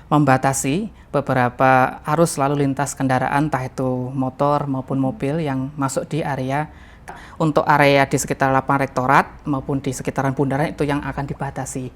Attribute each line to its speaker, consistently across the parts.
Speaker 1: membatasi beberapa arus lalu lintas kendaraan, entah itu motor maupun mobil yang masuk di area. Untuk area di sekitar lapangan rektorat maupun di sekitaran bundaran itu yang akan dibatasi.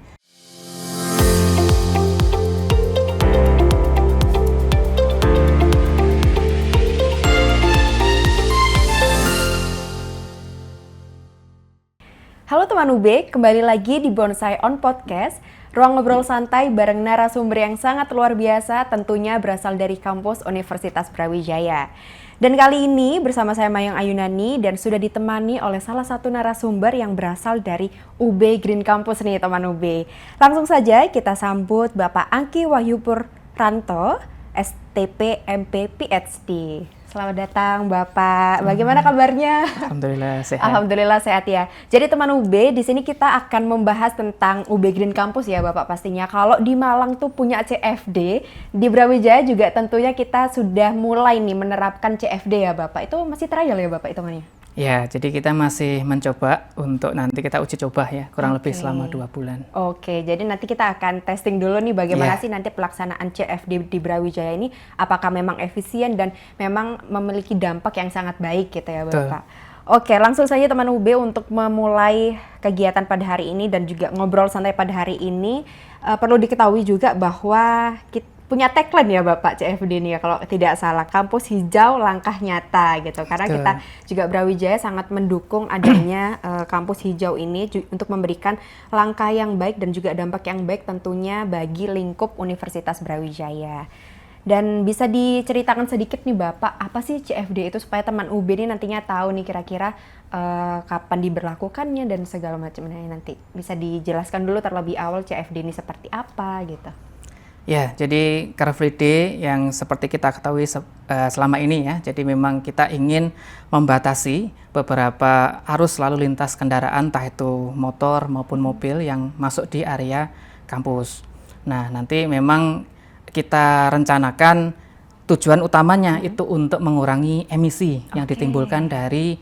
Speaker 2: Halo teman UB, kembali lagi di Bonsai On Podcast, ruang ngobrol santai bareng narasumber yang sangat luar biasa, tentunya berasal dari kampus Universitas Brawijaya. Dan kali ini bersama saya Mayang Ayunani dan sudah ditemani oleh salah satu narasumber yang berasal dari UB Green Campus nih teman UB. Langsung saja kita sambut Bapak Angki Wahyupurranto, STP MP PhD. Selamat datang Bapak. Bagaimana kabarnya?
Speaker 1: Alhamdulillah sehat.
Speaker 2: Alhamdulillah sehat ya. Jadi teman UB, di sini kita akan membahas tentang UB Green Campus ya Bapak pastinya. Kalau di Malang tuh punya CFD, di Brawijaya juga tentunya kita sudah mulai nih menerapkan CFD ya Bapak. Itu masih trial ya Bapak hitungannya?
Speaker 1: Ya, jadi kita masih mencoba untuk nanti kita uji coba ya, kurang lebih selama 2 bulan.
Speaker 2: Oke, jadi nanti kita akan testing dulu nih bagaimana sih nanti pelaksanaan CFD di Brawijaya ini, apakah memang efisien dan memang memiliki dampak yang sangat baik gitu ya Bapak. Oke, langsung saja teman UB untuk memulai kegiatan pada hari ini dan juga ngobrol santai pada hari ini, perlu diketahui juga bahwa kita punya tagline ya Bapak CFD ini ya kalau tidak salah, kampus hijau langkah nyata gitu. Karena kita juga Brawijaya sangat mendukung adanya kampus hijau ini untuk memberikan langkah yang baik dan juga dampak yang baik tentunya bagi lingkup Universitas Brawijaya. Dan bisa diceritakan sedikit nih Bapak, apa sih CFD itu supaya teman UB ini nantinya tahu nih kira-kira kapan diberlakukannya dan segala macamnya nanti. Bisa dijelaskan dulu terlebih awal CFD ini seperti apa gitu.
Speaker 1: Ya, jadi Car Free Day yang seperti kita ketahui selama ini ya, jadi memang kita ingin membatasi beberapa arus lalu lintas kendaraan, entah itu motor maupun mobil yang masuk di area kampus. Nah, nanti memang kita rencanakan tujuan utamanya itu untuk mengurangi emisi yang ditimbulkan dari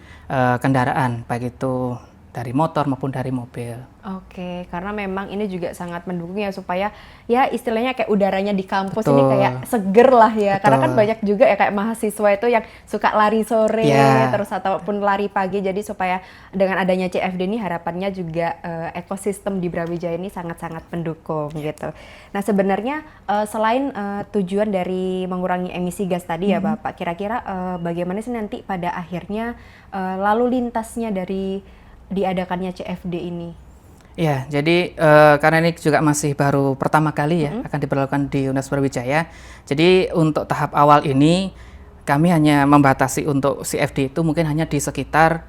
Speaker 1: kendaraan, baik itu dari motor maupun dari mobil.
Speaker 2: Oke, karena memang ini juga sangat mendukung ya supaya ya istilahnya kayak udaranya di kampus ini kayak seger lah ya. Karena kan banyak juga ya kayak mahasiswa itu yang suka lari sore terus ataupun lari pagi. Jadi supaya dengan adanya CFD ini harapannya juga ekosistem di Brawijaya ini sangat-sangat mendukung gitu. Nah sebenarnya selain tujuan dari mengurangi emisi gas tadi ya Bapak, kira-kira bagaimana sih nanti pada akhirnya lalu lintasnya dari diadakannya CFD ini?
Speaker 1: Ya, jadi karena ini juga masih baru pertama kali ya akan diberlakukan di Universitas Brawijaya. Jadi untuk tahap awal ini kami hanya membatasi untuk CFD itu mungkin hanya di sekitar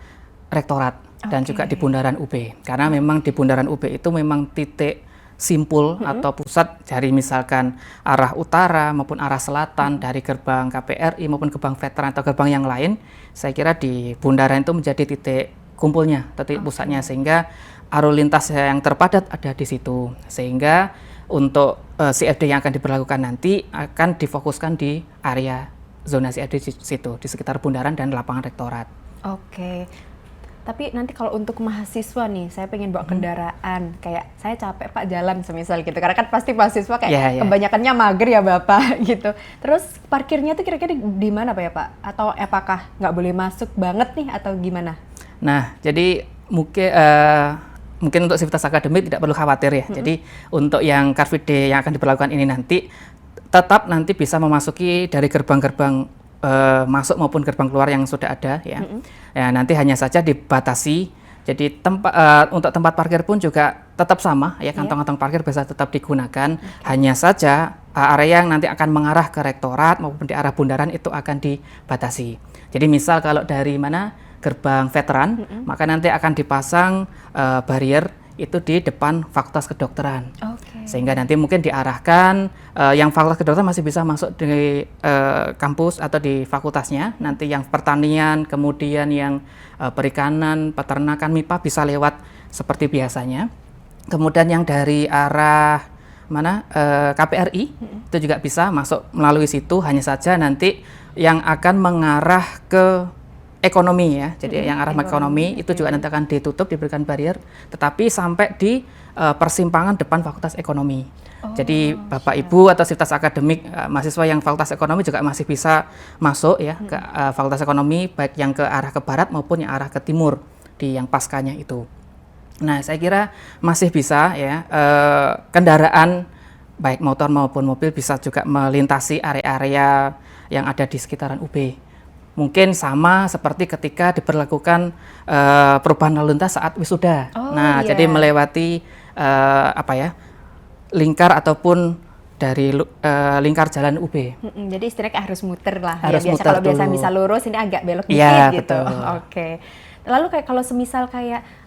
Speaker 1: rektorat dan juga di bundaran UB. Karena memang di bundaran UB itu memang titik simpul atau pusat dari misalkan arah utara maupun arah selatan dari gerbang KPRI maupun gerbang veteran atau gerbang yang lain. Saya kira di bundaran itu menjadi titik kumpulnya, titik pusatnya, sehingga arus lintas yang terpadat ada di situ. Sehingga untuk CFD yang akan diberlakukan nanti akan difokuskan di area zona CFD di situ, di sekitar bundaran dan lapangan rektorat.
Speaker 2: Oke. Tapi nanti kalau untuk mahasiswa nih, saya pengen bawa kendaraan, kayak saya capek Pak jalan semisal gitu, karena kan pasti mahasiswa kayak kebanyakannya mager ya Bapak gitu. Terus parkirnya tuh kira-kira di mana Pak ya Pak? Atau apakah nggak boleh masuk banget nih atau gimana?
Speaker 1: Nah, jadi mungkin untuk sivitas akademik tidak perlu khawatir ya. Jadi untuk yang Car Free Day yang akan diberlakukan ini nanti tetap nanti bisa memasuki dari gerbang-gerbang masuk maupun gerbang keluar yang sudah ada ya. Ya nanti hanya saja dibatasi. Jadi untuk tempat parkir pun juga tetap sama ya, kantong-kantong parkir bisa tetap digunakan. Hanya saja area yang nanti akan mengarah ke rektorat maupun di arah bundaran itu akan dibatasi. Jadi misal kalau dari mana gerbang veteran, maka nanti akan dipasang barrier itu di depan Fakultas Kedokteran. Sehingga nanti mungkin diarahkan yang Fakultas Kedokteran masih bisa masuk di kampus atau di fakultasnya. Nanti yang pertanian, kemudian yang perikanan, peternakan, MIPA bisa lewat seperti biasanya. Kemudian yang dari arah KPRI itu juga bisa masuk melalui situ, hanya saja nanti yang akan mengarah ke ekonomi ya, jadi yang arah ekonomi itu juga nanti akan ditutup, diberikan barrier, tetapi sampai di persimpangan depan Fakultas Ekonomi. Jadi Bapak Ibu atau Sivitas Akademik mahasiswa yang Fakultas Ekonomi juga masih bisa masuk ya ke Fakultas Ekonomi, baik yang ke arah ke barat maupun yang arah ke timur di yang paskanya itu. Nah, saya kira masih bisa ya, kendaraan baik motor maupun mobil bisa juga melintasi area-area yang ada di sekitaran UB. Mungkin sama seperti ketika diberlakukan perubahan lalu lintas saat wisuda. Jadi melewati lingkar ataupun dari lingkar jalan UB.
Speaker 2: Jadi istilahnya harus muter lah.
Speaker 1: Harus
Speaker 2: ya, biasa
Speaker 1: muter
Speaker 2: kalau biasa
Speaker 1: dulu.
Speaker 2: bisa lurus, ini agak belok dikit
Speaker 1: Iya,
Speaker 2: gitu.
Speaker 1: betul.
Speaker 2: Oke. Lalu kayak kalau semisal kayak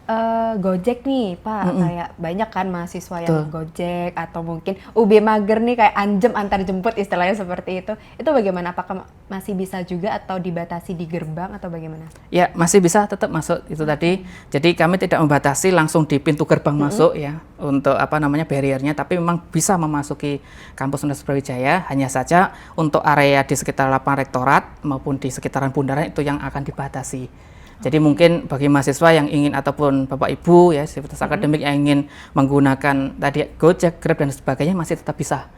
Speaker 2: Gojek nih Pak, kayak banyak kan mahasiswa yang Gojek atau mungkin UB mager nih kayak anjem antar jemput istilahnya seperti itu. Itu bagaimana? Apakah masih bisa juga atau dibatasi di gerbang atau bagaimana?
Speaker 1: Ya, masih bisa tetap masuk itu tadi. Jadi kami tidak membatasi langsung di pintu gerbang masuk ya untuk barriernya, tapi memang bisa memasuki kampus Universitas Brawijaya. Hanya saja untuk area di sekitar lapangan rektorat maupun di sekitaran bundaran itu yang akan dibatasi. Jadi mungkin bagi mahasiswa yang ingin ataupun Bapak Ibu ya Sivitas Akademik yang ingin menggunakan tadi Gojek, Grab dan sebagainya masih tetap bisa.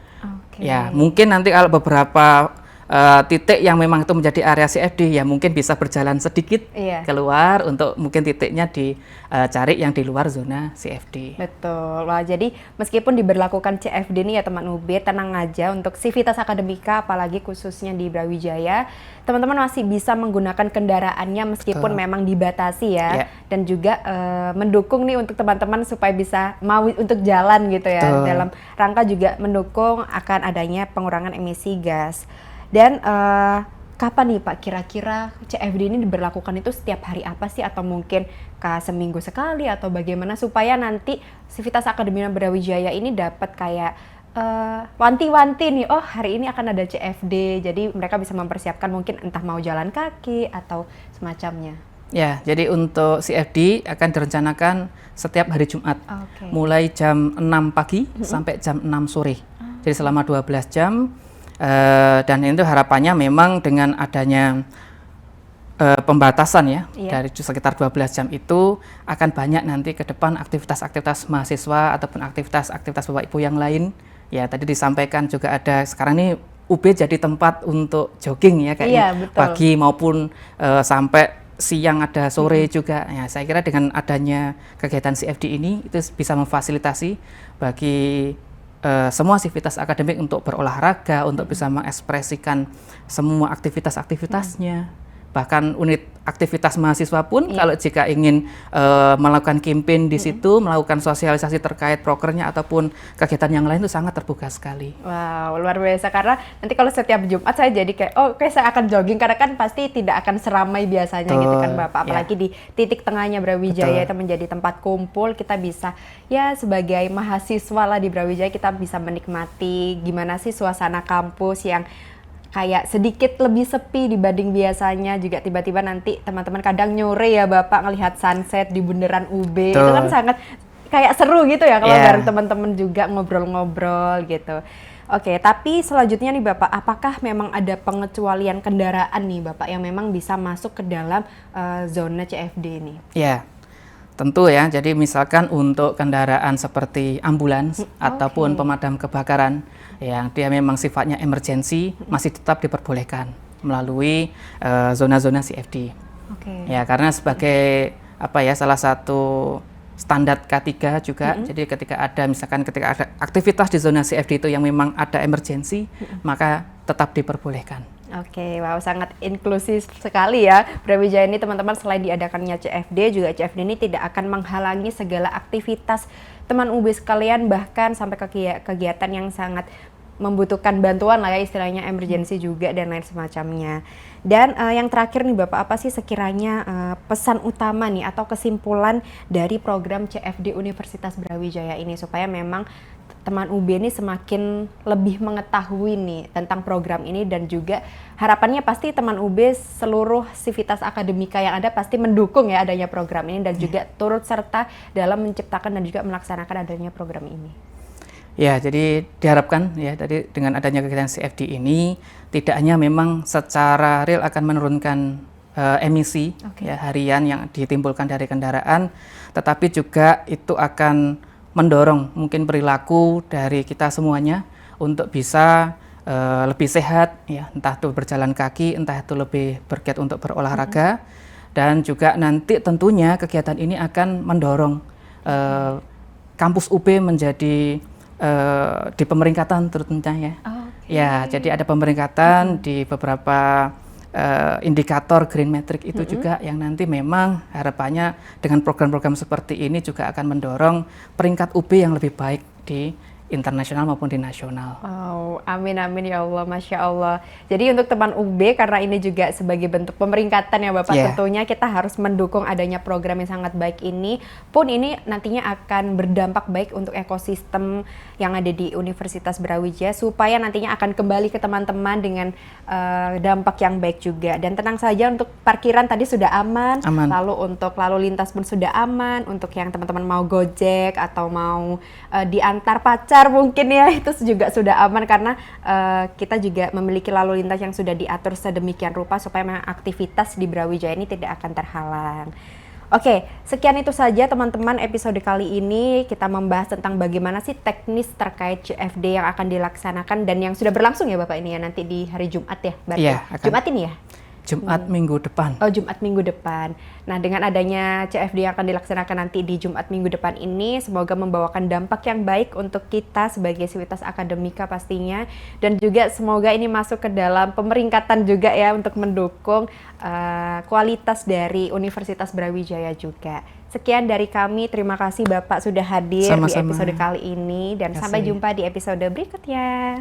Speaker 1: Ya, mungkin nanti kalau beberapa titik yang memang itu menjadi area CFD ya mungkin bisa berjalan sedikit keluar untuk mungkin titiknya dicari yang di luar zona CFD.
Speaker 2: Betul. Wah, jadi meskipun diberlakukan CFD nih ya teman UB, tenang aja untuk Sivitas Akademika apalagi khususnya di Brawijaya, teman-teman masih bisa menggunakan kendaraannya meskipun memang dibatasi ya. Dan juga mendukung nih untuk teman-teman supaya bisa mau untuk jalan gitu ya. Dalam rangka juga mendukung akan adanya pengurangan emisi gas. Dan kapan nih Pak kira-kira CFD ini diberlakukan itu setiap hari apa sih, atau mungkin seminggu sekali atau bagaimana supaya nanti Sivitas Akademika Brawijaya ini dapat kayak wanti-wanti nih, oh hari ini akan ada CFD, jadi mereka bisa mempersiapkan mungkin entah mau jalan kaki atau semacamnya.
Speaker 1: Ya, jadi untuk CFD akan direncanakan setiap hari Jumat, mulai jam 6 pagi sampai jam 6 sore. Jadi selama 12 jam. Dan itu harapannya memang dengan adanya pembatasan ya dari sekitar 12 jam itu akan banyak nanti ke depan aktivitas-aktivitas mahasiswa ataupun aktivitas-aktivitas Bapak Ibu yang lain. Ya tadi disampaikan juga ada sekarang ini UB jadi tempat untuk jogging ya kayak pagi maupun sampai siang ada sore juga. Ya saya kira dengan adanya kegiatan CFD ini itu bisa memfasilitasi bagi semua Sivitas Akademik untuk berolahraga, untuk bisa mengekspresikan semua aktivitas-aktivitasnya. Bahkan unit aktivitas mahasiswa pun kalau jika ingin melakukan campaign di situ, melakukan sosialisasi terkait prokernya ataupun kegiatan yang lain itu sangat terbuka sekali.
Speaker 2: Wow, luar biasa, karena nanti kalau setiap Jumat saya jadi kayak saya akan jogging, karena kan pasti tidak akan seramai biasanya gitu kan Bapak, apalagi di titik tengahnya Brawijaya itu menjadi tempat kumpul, kita bisa ya sebagai mahasiswa lah di Brawijaya kita bisa menikmati gimana sih suasana kampus yang kayak sedikit lebih sepi dibanding biasanya. Juga tiba-tiba nanti teman-teman kadang nyore ya Bapak ngelihat sunset di bundaran UB. Itu kan sangat kayak seru gitu ya kalau bareng teman-teman juga ngobrol-ngobrol gitu. Oke, tapi selanjutnya nih Bapak, apakah memang ada pengecualian kendaraan nih Bapak yang memang bisa masuk ke dalam zona CFD ini?
Speaker 1: Ya, tentu ya. Jadi misalkan untuk kendaraan seperti ambulans ataupun pemadam kebakaran yang dia memang sifatnya emergensi masih tetap diperbolehkan melalui zona-zona CFD. Ya, karena sebagai salah satu standar K3 juga. Jadi ketika ada aktivitas di zona CFD itu yang memang ada emergensi, maka tetap diperbolehkan.
Speaker 2: Oke, wow, sangat inklusif sekali ya Brawijaya ini teman-teman. Selain diadakannya CFD, juga CFD ini tidak akan menghalangi segala aktivitas teman UB sekalian, bahkan sampai ke kegiatan yang sangat membutuhkan bantuan lah ya, istilahnya emergency juga dan lain semacamnya. Dan yang terakhir nih Bapak, apa sih sekiranya pesan utama nih atau kesimpulan dari program CFD Universitas Brawijaya ini supaya memang teman UB ini semakin lebih mengetahui nih tentang program ini, dan juga harapannya pasti teman UB seluruh Sivitas Akademika yang ada pasti mendukung ya adanya program ini dan juga turut serta dalam menciptakan dan juga melaksanakan adanya program ini.
Speaker 1: Ya, jadi diharapkan ya tadi dengan adanya kegiatan CFD ini tidak hanya memang secara real akan menurunkan emisi ya harian yang ditimbulkan dari kendaraan, tetapi juga itu akan mendorong mungkin perilaku dari kita semuanya untuk bisa lebih sehat, ya, entah itu berjalan kaki, entah itu lebih bergiat untuk berolahraga, dan juga nanti tentunya kegiatan ini akan mendorong kampus UB menjadi di pemeringkatan tentunya ya. Ya, jadi ada pemeringkatan di beberapa indikator Green Metric itu juga yang nanti memang harapannya dengan program-program seperti ini juga akan mendorong peringkat UB yang lebih baik di internasional maupun di nasional.
Speaker 2: Oh, amin amin ya Allah, Masya Allah. Jadi untuk teman UB, karena ini juga sebagai bentuk pemeringkatan ya Bapak, tentunya kita harus mendukung adanya program yang sangat baik ini, pun ini nantinya akan berdampak baik untuk ekosistem yang ada di Universitas Brawijaya, supaya nantinya akan kembali ke teman-teman dengan dampak yang baik juga. Dan tenang saja, untuk parkiran tadi sudah aman, lalu untuk lalu lintas pun sudah aman, untuk yang teman-teman mau Gojek atau mau diantar pacar mungkin ya, itu juga sudah aman karena kita juga memiliki lalu lintas yang sudah diatur sedemikian rupa supaya memang aktivitas di Brawijaya ini tidak akan terhalang. Oke, sekian itu saja teman-teman episode kali ini. Kita membahas tentang bagaimana sih teknis terkait CFD yang akan dilaksanakan dan yang sudah berlangsung ya Bapak ini ya, nanti di hari Jumat ya berarti.
Speaker 1: Iya,
Speaker 2: Jumat ini ya?
Speaker 1: Jumat minggu depan.
Speaker 2: Oh, Jumat minggu depan. Nah, dengan adanya CFD yang akan dilaksanakan nanti di Jumat minggu depan ini, semoga membawakan dampak yang baik untuk kita sebagai Sivitas Akademika pastinya. Dan juga semoga ini masuk ke dalam pemeringkatan juga ya, untuk mendukung kualitas dari Universitas Brawijaya juga. Sekian dari kami, terima kasih Bapak sudah hadir di episode kali ini. Dan sampai jumpa di episode berikutnya.